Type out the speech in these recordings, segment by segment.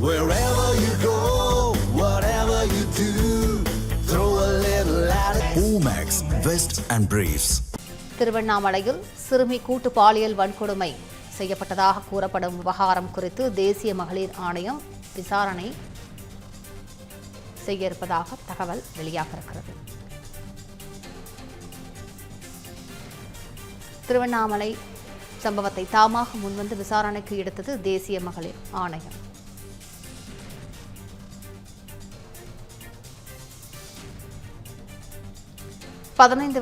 Wherever you go, whatever you do, throw a little at it. Omax, Vest and Briefs. திருவண்ணாமலையில் சிறுமி கூட்டு பாலியல் வன்கொடுமை செய்யப்பட்டதாக கூறப்படும் விவகாரம் குறித்து தேசிய மகளிர் ஆணையம் விசாரணை செய்ய இருப்பதாக தகவல் வெளியாகிருக்கிறது. திருவண்ணாமலை சம்பவத்தை தாமாக முன்வந்து விசாரணைக்கு எடுத்தது தேசிய மகளிர் ஆணையம்.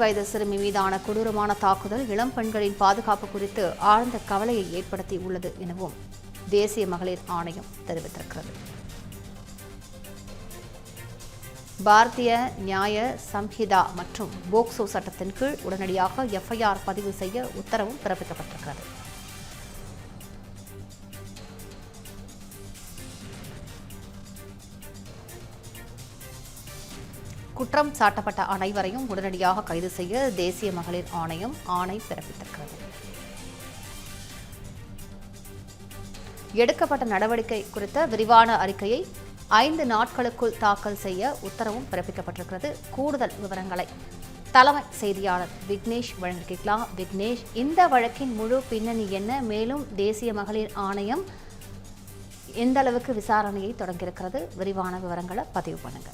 வயது சிறுமி மீதான கொடூரமான தாக்குதல் இளம் பெண்களின் பாதுகாப்பு குறித்து ஆழ்ந்த கவலையை ஏற்படுத்தி உள்ளது எனவும் தேசிய மகளிர் ஆணையம் தெரிவித்திருக்கிறது. பாரதிய நியாய சம்ஹிதா மற்றும் போக்சோ சட்டத்தின் கீழ் உடனடியாக எஃப்ஐஆர் பதிவு செய்ய உத்தரவும் பிறப்பிக்கப்பட்டிருக்கிறது. குற்றம் சாட்டப்பட்ட அனைவரையும் உடனடியாக கைது செய்ய தேசிய மகளிர் ஆணையம் ஆணை பிறப்பித்திருக்கிறது. எடுக்கப்பட்ட நடவடிக்கை குறித்த விரிவான அறிக்கையை 5 நாட்களுக்குள் தாக்கல் செய்ய உத்தரவும் பிறப்பிக்கப்பட்டிருக்கிறது. கூடுதல் விவரங்களை தலைமை செய்தியாளர் விக்னேஷ் வழங்கிக்கலாம். விக்னேஷ், இந்த வழக்கின் முழு பின்னணி என்ன? மேலும் தேசிய மகளிர் ஆணையம் எந்த அளவுக்கு விசாரணையை தொடங்கியிருக்கிறது? விரிவான விவரங்களை பதிவு பண்ணுங்க.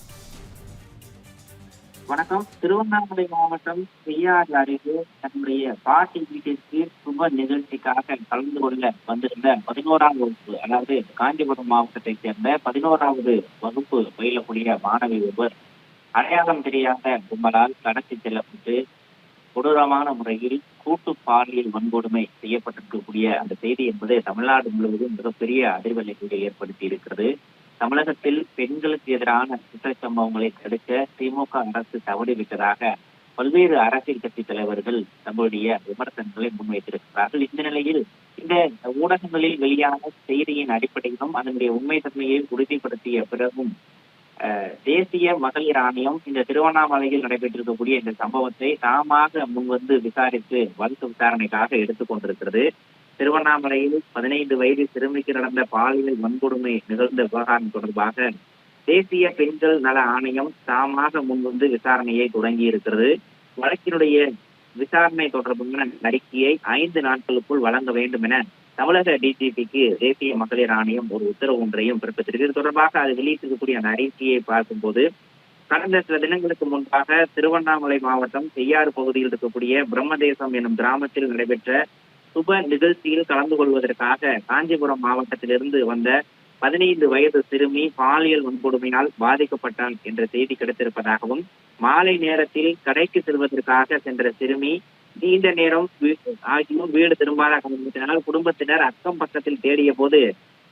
வணக்கம். திருவண்ணாமலை மாவட்டம் செய்யாறு அருகே தன்னுடைய பாட்டி வீட்டிற்கு சுப நிகழ்ச்சிக்காக கலந்து கொள்ள வந்திருந்த 11ஆம் வகுப்பு, அதாவது காஞ்சிபுரம் மாவட்டத்தைச் சேர்ந்த 11வது வகுப்பு பயிலக்கூடிய மாணவி ஒருவர் அடையாளம் தெரியாத கும்பலால் கடத்தி செல்லப்பட்டு கொடூரமான முறையில் கூட்டு பாலியல் வன்கொடுமை செய்யப்பட்டிருக்கக்கூடிய அந்த செய்தி என்பது தமிழ்நாடு முழுவதும் மிகப்பெரிய அதிர்வலைகளை ஏற்படுத்தி இருக்கிறது. தமிழகத்தில் பெண்களுக்கு எதிரான குற்றச்சம்பவங்களை தடுக்க திமுக அரசு தவறிவிட்டதாக பல்வேறு அரசியல் கட்சி தலைவர்கள் தங்களுடைய விமர்சனங்களை முன்வைத்திருக்கிறார்கள். இந்த நிலையில் இந்த ஊடகங்களில் வெளியான செய்தியின் அடிப்படையிலும் அதனுடைய உண்மைத்தன்மையை உறுதிப்படுத்திய பிறகும் தேசிய மகளிர் ஆணையம் இந்த திருவண்ணாமலையில் நடைபெற்றிருக்கக்கூடிய இந்த சம்பவத்தை தாமாக முன்வந்து விசாரித்து வழக்கு விசாரணைக்காக எடுத்துக் கொண்டிருக்கிறது. திருவண்ணாமலையில் 15 வயது சிறுமிக்கு நடந்த பாலியல் வன்கொடுமை நிகழ்ந்த விவகாரம் தொடர்பாக தேசிய பெண்கள் நல ஆணையம் தாமாக முன்வந்து விசாரணையை தொடங்கி இருக்கிறது. வழக்கினுடைய விசாரணை தொடர்பான அறிக்கையை 5 நாட்களுக்குள் வழங்க வேண்டும் என தமிழக டிஜிபிக்கு தேசிய மகளிர் ஆணையம் ஒரு உத்தரவு ஒன்றையும் பிறப்பித்திருக்கு. இது தொடர்பாக அது வெளியிட்டிருக்கக்கூடிய அந்த அறிக்கையை பார்க்கும்போது கடந்த சில தினங்களுக்கு முன்பாக திருவண்ணாமலை மாவட்டம் செய்யாறு பகுதியில் இருக்கக்கூடிய பிரம்மதேசம் எனும் கிராமத்தில் நடைபெற்ற சுப நிகழ்ச்சியில் கலந்து கொள்வதற்காக காஞ்சிபுரம் மாவட்டத்திலிருந்து வந்த 15 வயது சிறுமி பாலியல் வன்கொடுமையால் பாதிக்கப்பட்டாள் என்ற செய்தி கிடைத்திருப்பதாகவும், மாலை நேரத்தில் கடைக்கு செல்வதற்காக சென்ற சிறுமி நீண்ட நேரம் ஆகியும் வீடு திரும்பாத காரணத்தினால் குடும்பத்தினர் அக்கம் பக்கத்தில் தேடிய போது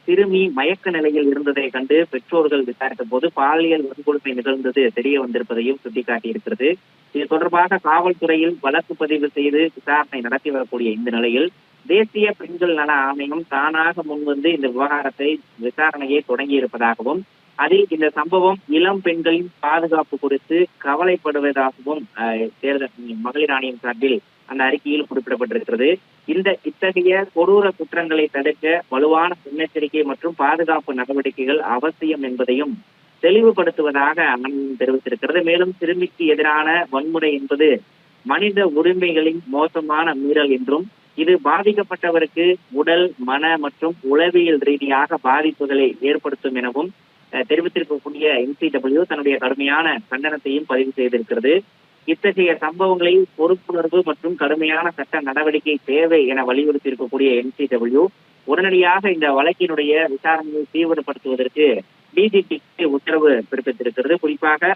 சிறுமி மயக்க நிலையில் இருந்ததை கண்டு பெற்றோர்கள் விசாரித்த போது பாலியல் வன்கொடுமை நிகழ்ந்தது தெரிய வந்திருப்பதையும் சுட்டிக்காட்டியிருக்கிறது. இது தொடர்பாக காவல்துறையில் வழக்கு பதிவு செய்து விசாரணை நடத்தி வரக்கூடிய இந்த நிலையில் தேசிய பெண்கள் நல ஆணையம் தானாக முன்வந்து இந்த விவகாரத்தை விசாரணையை தொடங்கி இருப்பதாகவும், அதில் இந்த சம்பவம் இளம் பெண்களின் பாதுகாப்பு குறித்து கவலைப்படுவதாகவும் மகளிர் ஆணையம் சார்பில் அந்த அறிக்கையில் குறிப்பிடப்பட்டிருக்கிறது. இத்தகைய கொடூர குற்றங்களை தடுக்க வலுவான முன்னெச்சரிக்கை மற்றும் பாதுகாப்பு நடவடிக்கைகள் அவசியம் என்பதையும் தெளிவுபடுத்துவதாக ஆணையம் தெரிவித்திருக்கிறது. மேலும் சிறுமிக்கு எதிரான வன்முறை என்பது மனித உரிமைகளின் மோசமான மீறல் என்றும், இது பாதிக்கப்பட்டவருக்கு உடல், மன மற்றும் உளவியல் ரீதியாக பாதிப்புகளை ஏற்படுத்தும் எனவும் தெரிவித்திருக்கக்கூடிய NCW தன்னுடைய கடுமையான கண்டனத்தையும் பதிவு செய்திருக்கிறது. இத்தகைய சம்பவங்களில் பொறுப்புணர்வு மற்றும் கடுமையான சட்ட நடவடிக்கை தேவை என வலியுறுத்தி இருக்கக்கூடிய NCW உடனடியாக இந்த வழக்கினுடைய விசாரணையை தீவிரப்படுத்துவதற்கு டிஜிபிக்கு உத்தரவு பிறப்பித்திருக்கிறது. குறிப்பாக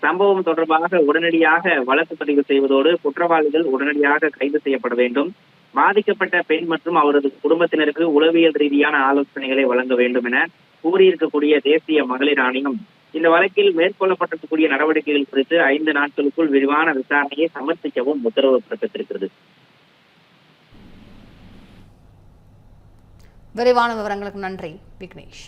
சம்பவம் தொடர்பாக உடனடியாக வழக்கு பதிவு செய்வதோடு குற்றவாளிகள் உடனடியாக கைது செய்யப்பட வேண்டும். பாதிக்கப்பட்ட பெண் மற்றும் அவரது குடும்பத்தினருக்கு உளவியல் ரீதியான ஆலோசனைகளை வழங்க வேண்டும் என கூறியிருக்கக்கூடிய தேசிய மகளிர் ஆணையம் இந்த வழக்கில் மேற்கொள்ளப்பட்டிருக்கக்கூடிய நடவடிக்கைகள் குறித்து 5 நாட்களுக்குள் விரிவான விசாரணையை சமர்ப்பிக்கவும் உத்தரவு பிறப்பித்திருக்கிறது. விரிவான விவரங்களுக்கு நன்றி விக்னேஷ்.